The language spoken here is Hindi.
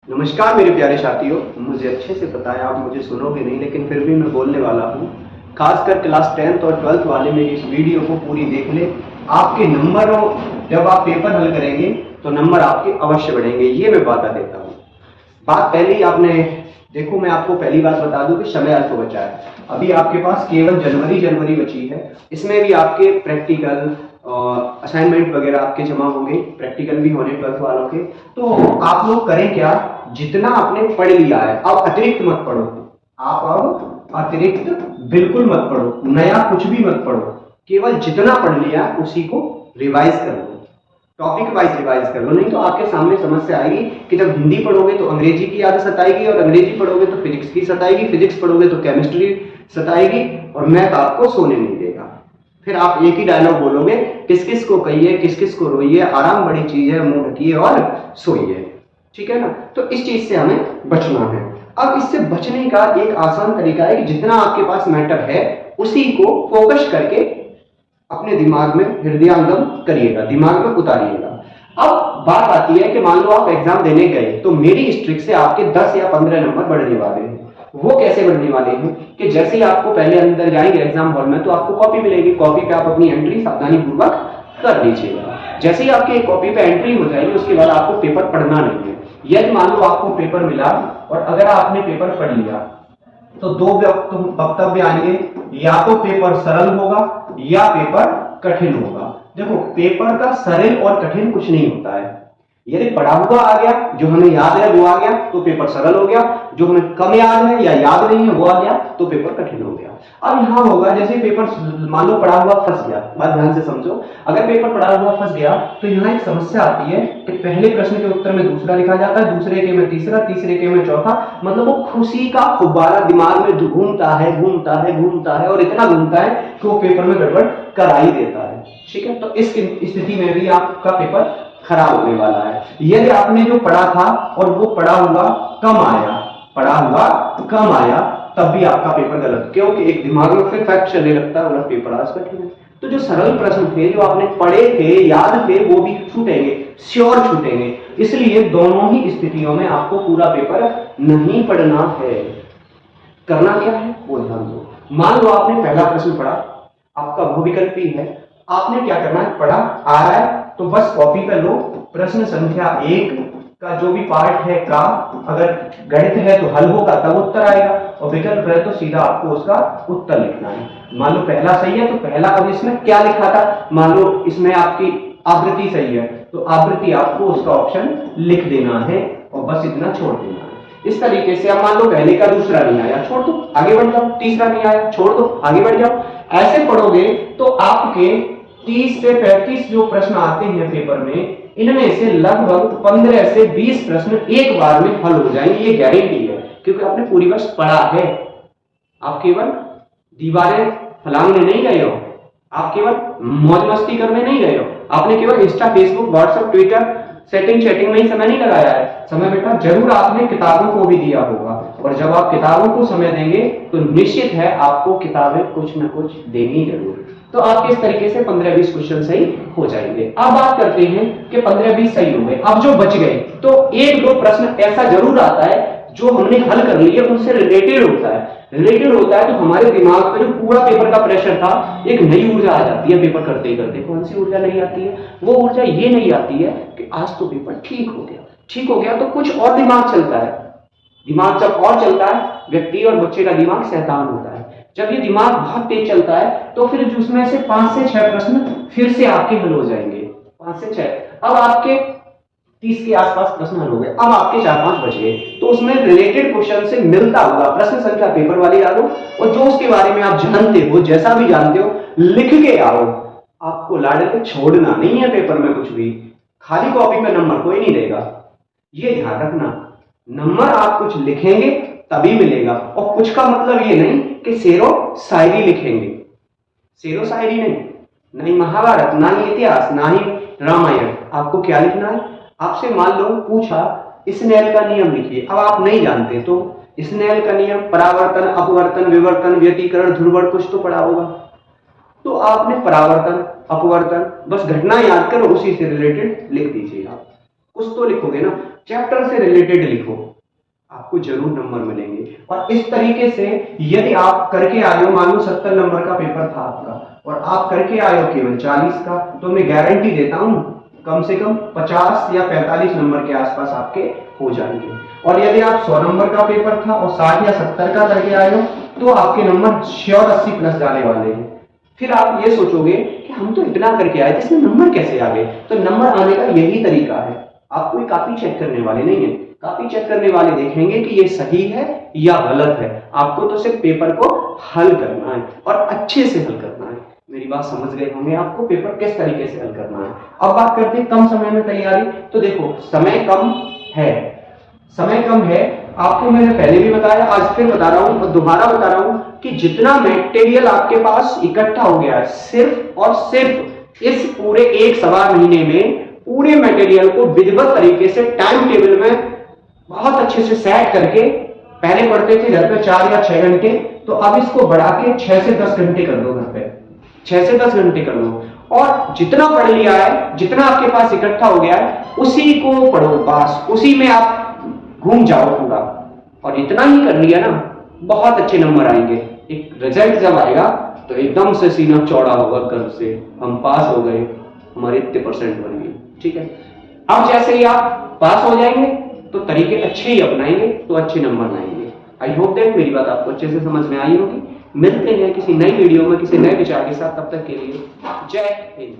नमस्कार मेरे प्यारे साथियों। मुझे अच्छे से पता है आप मुझे सुनोगे नहीं, लेकिन फिर भी मैं बोलने वाला हूँ। खासकर क्लास 10th और 12th वाले मेरी इस वीडियो को पूरी देख ले। आपके नंबरों जब आप पेपर हल करेंगे तो नंबर आपके अवश्य बढ़ेंगे, ये मैं वादा देता हूँ। बात पहली आपने देखो, मैं आपको पहली बात बता दूं कि समय अल्प बचा है। अभी आपके पास केवल जनवरी बची है। इसमें भी आपके प्रैक्टिकल असाइनमेंट वगैरह आपके जमा होंगे, प्रैक्टिकल भी होने 12th वालों के। तो आप लोग करें क्या, जितना आपने पढ़ लिया है अब अतिरिक्त मत पढ़ो। आप अब अतिरिक्त बिल्कुल मत पढ़ो, नया कुछ भी मत पढ़ो। केवल जितना पढ़ लिया उसी को रिवाइज कर लो, टॉपिक वाइज रिवाइज कर लो। नहीं तो आपके सामने समस्या आएगी कि जब हिंदी पढ़ोगे तो अंग्रेजी की याद सताएगी, और अंग्रेजी पढ़ोगे तो फिजिक्स की सताएगी, फिजिक्स पढ़ोगे तो केमिस्ट्री सताएगी, और मैथ आपको सोने नहीं देगा। फिर आप एक ही डायलॉग बोलोगे, किस किस को कहिए, किस किस को रोइए, आराम बड़ी चीज है, मुंह ढकिए और सोइए। ठीक है ना। तो इस चीज से हमें बचना है। अब इससे बचने का एक आसान तरीका है कि जितना आपके पास मैटर है उसी को फोकस करके अपने दिमाग में हृदयंगम करिएगा, दिमाग में उतारिएगा। अब बात आती है कि मान लो आप एग्जाम देने गए तो मेरी स्ट्रिक से आपके 10 या 15 नंबर बढ़ने वाले हैं। वो कैसे बढ़ने वाले हैं कि जैसे ही आपको पहले अंदर जाएंगे एग्जाम हॉल में तो आपको कॉपी मिलेगी, कॉपी पे आप अपनी एंट्री सावधानी पूर्वक कर लीजिएगा। जैसे ही आपके कॉपी पे एंट्री हो जाएगी उसके बाद आपको पेपर पढ़ना नहीं है। यदि मान लो आपको पेपर मिला और अगर आपने पेपर पढ़ लिया तो दो वक्तव्य आएंगे, या तो पेपर सरल होगा या पेपर कठिन होगा। देखो, पेपर का सरल और कठिन कुछ नहीं होता है। यदि पढ़ा हुआ आ गया, जो हमें याद है वो आ गया तो पेपर सरल हो गया, जो हमें कम याद है या याद नहीं है वो आ गया तो पेपर कठिन हो गया। अब यहां होगा जैसे पेपर मान लो पढ़ा हुआ फंस गया। बात ध्यान से समझो, अगर पेपर पढ़ा हुआ फंस गया तो यहाँ एक समस्या आती है कि पहले प्रश्न के उत्तर में दूसरा लिखा जाता है, दूसरे के में तीसरा, तीसरे के में चौथा। मतलब वो खुशी का फुब्बारा दिमाग में घूमता है घूमता है घूमता है और इतना घूमता है कि वो पेपर में गड़बड़ करा ही देता है। ठीक है, तो इस स्थिति में भी आपका पेपर खराब होने वाला है। यदि आपने जो पढ़ा था और वो पढ़ा हुआ कम आया, पढ़ा हुआ कम आया, तब भी आपका पेपर गलत, क्योंकि एक दिमाग में फिर फैक्ट चलने लगता है, पेपर आज कठिन है। तो जो सरल प्रश्न थे, जो आपने पढ़े थे, याद थे, वो भी छूटेंगे, श्योर छूटेंगे। इसलिए दोनों ही स्थितियों में आपको पूरा पेपर नहीं पढ़ना है। करना क्या है वो ध्यान दो। मान लो आपने पहला प्रश्न पढ़ा, आपका बहुविकल्पी है, आपने क्या करना है, पढ़ा आ रहा है तो बस कॉपी कर लो, प्रश्न संख्या 1 का जो भी पार्ट है का, अगर गणित है तो हल होगा तब उत्तर आएगा, और विकल्प है तो सीधा आपको उसका उत्तर लिखना है। मान लो पहला सही है तो पहला, अब इसमें क्या लिखा था, मान लो इसमें आपकी आवृत्ति सही है तो आवृत्ति आपको उसका ऑप्शन लिख देना है और बस इतना छोड़ देना है। इस तरीके से अब मान लो पहले का दूसरा नहीं आया, छोड़ दो आगे बढ़ जाओ, तीसरा नहीं आया, छोड़ दो आगे बढ़ जाओ। ऐसे पढ़ोगे तो आपके 30 से 35 जो प्रश्न आते हैं पेपर में, इनमें से लगभग 15 से 20 प्रश्न एक बार में हल हो जाएंगे, ये गारंटी है, क्योंकि आपने पूरी वर्ष पढ़ा है। आप केवल दीवारें फलांगने नहीं गए हो, आप केवल मौज मस्ती करने नहीं गए हो, आपने केवल Insta, Facebook, WhatsApp, Twitter setting में ही समय नहीं लगाया है। समय बेटा जरूर आपने किताबों को भी दिया होगा, और जब आप किताबों को समय देंगे तो निश्चित है आपको किताबें कुछ न कुछ देंगी जरूर। तो आपके इस तरीके से 15-20 क्वेश्चन सही हो जाएंगे। अब बात करते हैं कि 15-20 सही हो गए, अब जो बच गए तो 1-2 प्रश्न ऐसा जरूर आता है जो हमने हल कर लिया, उनसे रिलेटेड होता है तो हमारे दिमाग पे जो पूरा पेपर का प्रेशर था, एक नई ऊर्जा आ जाती है पेपर करते ही करते। कौन सी ऊर्जा नहीं आती है? वो ऊर्जा ये नहीं आती है कि आज तो पेपर ठीक हो गया तो कुछ और दिमाग चलता है। दिमाग जब और चलता है, व्यक्ति और बच्चे का दिमाग शैतान होता है। जब ये दिमाग बहुत तेज चलता है तो फिर उसमें से 5 से 6 प्रश्न फिर से आपके हल हो जाएंगे, 5 से 6। अब आपके 30 के आसपास प्रश्न हल हो गए, अब आपके 4-5 बच गए, तो उसमें रिलेटेड क्वेश्चन से मिलता हुआ प्रश्न संख्या पेपर वाली डालो, और जो उसके बारे में आप जानते हो, जैसा भी जानते हो, लिख के आओ। आपको लाडे पे छोड़ना नहीं है पेपर में कुछ भी, खाली कॉपी पे नंबर कोई नहीं देगा, ये ध्यान रखना। नंबर आप कुछ लिखेंगे तभी मिलेगा, और कुछ का मतलब ये नहीं कि शेरो शायरी लिखेंगे, शेरो शायरी नहीं महाभारत, ना ही इतिहास, ना ही रामायण। आपको क्या लिखना है? आपसे मान लो पूछा स्नेल का नियम लिखिए, अब आप नहीं जानते तो स्नेल का नियम, परावर्तन, अपवर्तन, विवर्तन, व्यतिकरण, ध्रुवण, कुछ तो पढ़ा होगा, तो आपने परावर्तन, अपवर्तन, बस घटना याद करो, उसी से रिलेटेड लिख दीजिएगा। कुछ तो लिखोगे ना, चैप्टर से रिलेटेड लिखो, आपको जरूर नंबर मिलेंगे। और इस तरीके से यदि आप करके आए हो, मान लो 70 नंबर का पेपर था आपका और आप करके आए हो केवल 40 का, तो मैं गारंटी देता हूं कम से कम 50 या 45 नंबर के आसपास आपके हो जाएंगे। और यदि आप 100 नंबर का पेपर था और 60 या 70 का करके आए हो, तो आपके नंबर श्योर 80 प्लस जाने वाले हैं। फिर आप ये सोचोगे कि हम तो इतना करके आए थे, इसमें नंबर कैसे आ गए? तो नंबर आने का यही तरीका है। आप कोई कॉपी चेक करने वाले नहीं है, कॉपी चेक करने वाले देखेंगे कि ये सही है या गलत है, आपको तो सिर्फ पेपर को हल करना है और अच्छे से हल करना है। मेरी बात समझ गए होंगे आपको पेपर किस तरीके से हल करना है। अब बात करते हैं कम समय में तैयारी। तो देखो समय कम है, समय कम है, आपको मैंने पहले भी बताया, आज फिर बता रहा हूं और दोबारा बता रहा हूं कि जितना मटेरियल आपके पास इकट्ठा हो गया है, सिर्फ और सिर्फ इस पूरे एक सवा महीने में पूरे मटेरियल को विधिवत तरीके से टाइम टेबल में बहुत अच्छे से सेट करके, पहले पढ़ते थे घर पे 4 या 6 घंटे, तो अब इसको बढ़ा के 6 से 10 घंटे कर दो घर पे, 6 से 10 घंटे कर लो। और जितना पढ़ लिया है, जितना आपके पास इकट्ठा हो गया है, उसी को पढ़ो, बस उसी में आप घूम जाओ पूरा। और इतना ही कर लिया ना, बहुत अच्छे नंबर आएंगे। एक रिजल्ट जब आएगा तो एकदम से सीना चौड़ा होगा, कर्व से हम पास हो गए, हमारे इतने परसेंट बन गए। ठीक है, अब जैसे ही आप पास हो जाएंगे तो तरीके अच्छे ही अपनाएंगे तो अच्छे नंबर लाएंगे। आई होप दैट मेरी बात आपको अच्छे से समझ में आई होगी। मिलते हैं किसी नई वीडियो में किसी नए विचार के साथ, तब तक के लिए जय हिंद।